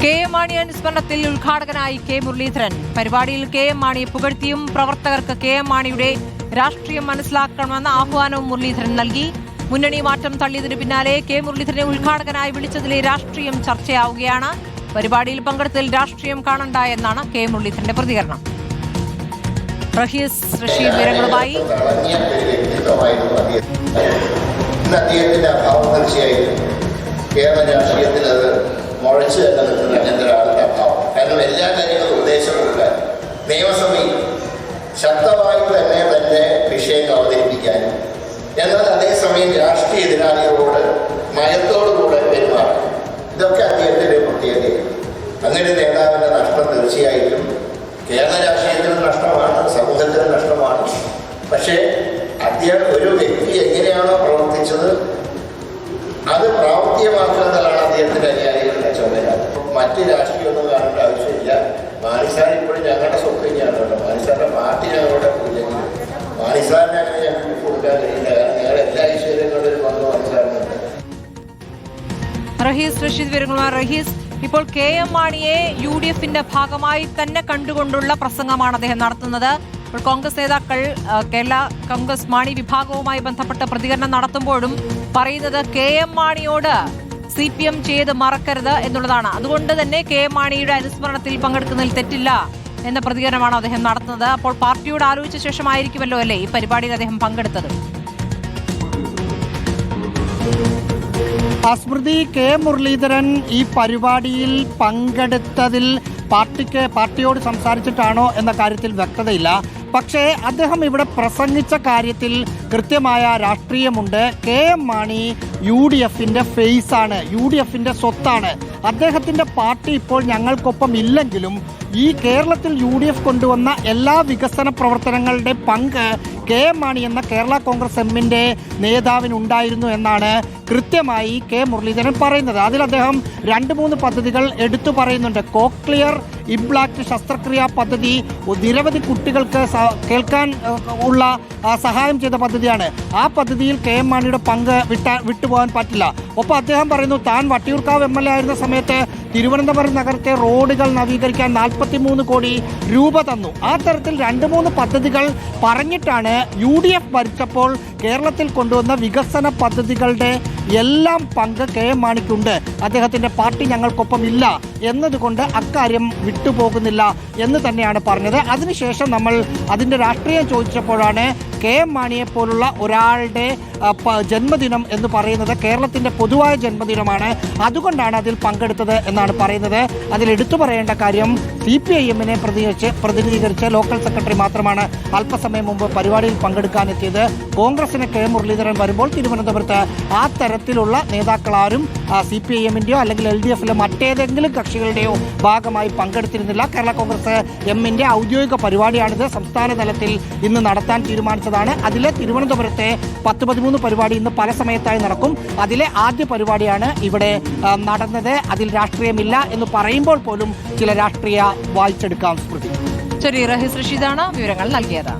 K M Mani അനുസ്മരണത്തിൽ ഉദ്ഘാടകനായി K Muraleedharan. പരിപാടിയിൽ കെ എം മാണിയെ പുകഴ്ത്തിയും പ്രവർത്തകർക്ക് കെ എം മാണിയുടെ രാഷ്ട്രീയം മനസ്സിലാക്കണമെന്ന ആഹ്വാനവും മുരളീധരൻ നൽകി. മുന്നണി മാറ്റം തള്ളിയതിനു പിന്നാലെ കെ മുരളീധരനെ ഉദ്ഘാടകനായി വിളിച്ചതിലെ രാഷ്ട്രീയം ചർച്ചയാവുകയാണ്. പരിപാടിയിൽ പങ്കെടുത്തതിൽ രാഷ്ട്രീയം കാണണ്ട എന്നാണ് കെ മുരളീധരന്റെ പ്രതികരണം. റഹീസ് റഷീദ് വിവരങ്ങളുമായി. കേരള രാഷ്ട്രീയത്തിൽ അത് മുഴച്ചു തന്നെ നിൽക്കുന്ന അങ്ങനത്തെ ഒരാളുടെ അഭാവം. കാരണം എല്ലാ കാര്യങ്ങളും ഉദ്ദേശം കൊടുക്കാൻ നിയമസഭയിൽ ശക്തമായി തന്നെ വിഷയങ്ങൾ അവതരിപ്പിക്കാനും എന്നാൽ അതേസമയം രാഷ്ട്രീയ എതിരാളികളോട് മയത്തോടുകൂടെ പെരുമാറും. ഇതൊക്കെ അദ്ദേഹത്തിൻ്റെ പ്രത്യേകതയാണ്. അങ്ങനെ നേതാവിൻ്റെ നഷ്ടം തീർച്ചയായിട്ടും കേരള രാഷ്ട്രീയത്തിനും നഷ്ടമാണ്, സമൂഹത്തിനും നഷ്ടമാണ്. പക്ഷേ അദ്ദേഹം ഒരു വ്യക്തി എങ്ങനെയാണോ പ്രവർത്തിച്ചത് അത് പ്രാവർത്തികമാക്കുന്നതാണ് അദ്ദേഹത്തിന്റെ അനുയായികളുടെ ചുമതല. മറ്റ് രാഷ്ട്രീയമൊന്നും കാണേണ്ട ആവശ്യമില്ല. മാണിസാർ ഇപ്പോഴും ഞങ്ങളുടെ സ്വത്ത് തന്നെയാണ് കേട്ടോ. മാണിസാറിന്റെ പാർട്ടി ഞങ്ങളുടെ പോയില്ലെങ്കിൽ മാണിസാറിനെ അങ്ങനെ ഞങ്ങൾക്ക് കൊടുക്കാൻ കഴിയില്ല. കാരണം ഞങ്ങളുടെ എല്ലാ ഐശ്വര്യങ്ങളിലും വന്ന് മാണിസാറിനുണ്ട്. റഹീസ് റഷീദ് വിവരങ്ങളുമായി. റഹീസ്, ഇപ്പോൾ കെ എം മാണിയെ UDFന്റെ ഭാഗമായി തന്നെ കണ്ടുകൊണ്ടുള്ള പ്രസംഗമാണ് അദ്ദേഹം നടത്തുന്നത്. ഇപ്പോൾ കോൺഗ്രസ് നേതാക്കൾ കേരള കോൺഗ്രസ് മാണി വിഭാഗവുമായി ബന്ധപ്പെട്ട പ്രതികരണം നടത്തുമ്പോഴും പറയുന്നത് കെ എം മാണിയോട് CPM ചെയ്ത് മറക്കരുത് എന്നുള്ളതാണ്. അതുകൊണ്ട് തന്നെ കെ എം മാണിയുടെ അനുസ്മരണത്തിൽ പങ്കെടുക്കുന്നതിൽ തെറ്റില്ല എന്ന പ്രതികരണമാണ് അദ്ദേഹം നടത്തുന്നത്. അപ്പോൾ പാർട്ടിയോട് ആലോചിച്ച ശേഷമായിരിക്കുമല്ലോ അല്ലേ ഈ പരിപാടിയിൽ അദ്ദേഹം പങ്കെടുത്തത്? സ്മൃതി, കെ മുരളീധരൻ ഈ പരിപാടിയിൽ പങ്കെടുത്തതിൽ പാർട്ടിയോട് സംസാരിച്ചിട്ടാണോ എന്ന കാര്യത്തിൽ വ്യക്തതയില്ല. പക്ഷേ അദ്ദേഹം ഇവിടെ പ്രസംഗിച്ച കാര്യത്തിൽ കൃത്യമായ രാഷ്ട്രീയമുണ്ട്. കെ എം മാണി UDFന്റെ ഫേസാണ്, UDFന്റെ സ്വത്താണ്. അദ്ദേഹത്തിൻ്റെ പാർട്ടി ഇപ്പോൾ ഞങ്ങൾക്കൊപ്പം ഇല്ലെങ്കിലും ഈ കേരളത്തിൽ UDF കൊണ്ടുവന്ന എല്ലാ വികസന പ്രവർത്തനങ്ങളുടെ പങ്ക് കെ എം മാണി എന്ന കേരള കോൺഗ്രസ് എമ്മിൻ്റെ നേതാവിനുണ്ടായിരുന്നു എന്നാണ് കൃത്യമായി കെ മുരളീധരൻ പറയുന്നത്. അതിൽ അദ്ദേഹം 2-3 പദ്ധതികൾ എടുത്തു പറയുന്നുണ്ട്. കോക്ലിയർ ഇംപ്ലാന്റ് ശസ്ത്രക്രിയാ പദ്ധതി നിരവധി കുട്ടികൾക്ക് കേൾക്കാൻ ഉള്ള സഹായം ചെയ്ത പദ്ധതിയാണ്. ആ പദ്ധതിയിൽ കെ എം മാണിയുടെ പങ്ക് വിട്ടുപോകാൻ പറ്റില്ല. ഒപ്പം അദ്ദേഹം പറയുന്നു, താൻ വട്ടിയൂർക്കാവ് MLA ആയിരുന്ന സമയത്ത് തിരുവനന്തപുരം നഗരത്തെ റോഡുകൾ നവീകരിക്കാൻ 43 കോടി രൂപ തന്നു. ആ തരത്തിൽ 2-3 പദ്ധതികൾ പറഞ്ഞിട്ടാണ് UDF ഭരിച്ചപ്പോൾ കേരളത്തിൽ കൊണ്ടുവന്ന വികസന പദ്ധതികളുടെ എല്ലാം പങ്ക് കെ എം മാണിക്കുണ്ട്. അദ്ദേഹത്തിൻ്റെ പാർട്ടി ഞങ്ങൾക്കൊപ്പം ഇല്ല എന്നതുകൊണ്ട് അക്കാര്യം വിട്ടുപോകുന്നില്ല എന്ന് തന്നെയാണ് പറഞ്ഞത്. അതിനുശേഷം നമ്മൾ അതിൻ്റെ രാഷ്ട്രീയം ചോദിച്ചപ്പോഴാണ് കെ എം മാണിയെ പോലുള്ള ഒരാളുടെ ജന്മദിനം എന്ന് പറയുന്നത് കേരളത്തിൻ്റെ പൊതുവായ ജന്മദിനമാണ്, അതുകൊണ്ടാണ് അതിൽ പങ്കെടുത്തത് എന്നാണ് പറയുന്നത്. അതിൽ എടുത്തു പറയേണ്ട കാര്യം CPIMനെ പ്രതിനിധീകരിച്ച് ലോക്കൽ സെക്രട്ടറി മാത്രമാണ് അല്പസമയം മുമ്പ് പരിപാടിയിൽ പങ്കെടുക്കാനെത്തിയത്. കോൺഗ്രസിന് കെ മുരളീധരൻ വരുമ്പോൾ തിരുവനന്തപുരത്ത് ആ തരത്തിലുള്ള നേതാക്കളാരും CPIMൻ്റെയോ അല്ലെങ്കിൽ LDFിലെ മറ്റേതെങ്കിലും കക്ഷികളുടെയോ ഭാഗമായി പങ്കെടുത്തിരുന്നില്ല. കേരള കോൺഗ്രസ് എമ്മിൻ്റെ ഔദ്യോഗിക പരിപാടിയാണിത്. സംസ്ഥാന തലത്തിൽ ഇന്ന് നടത്താൻ തീരുമാനിച്ചതാണ്. അതിലെ തിരുവനന്തപുരത്തെ 10-13 പരിപാടി ഇന്ന് പല സമയത്തായി നടക്കും. അതിലെ ആദ്യ പരിപാടിയാണ് ഇവിടെ നടന്നത്. അതിൽ രാഷ്ട്രീയമില്ല എന്ന് പറയുമ്പോൾ പോലും ചില രാഷ്ട്രീയ വായിച്ചെടുക്കാം. സ്മൃതി. ശരി, റഹീസ് റഷീദാണ് വിവരങ്ങൾ നൽകിയത്.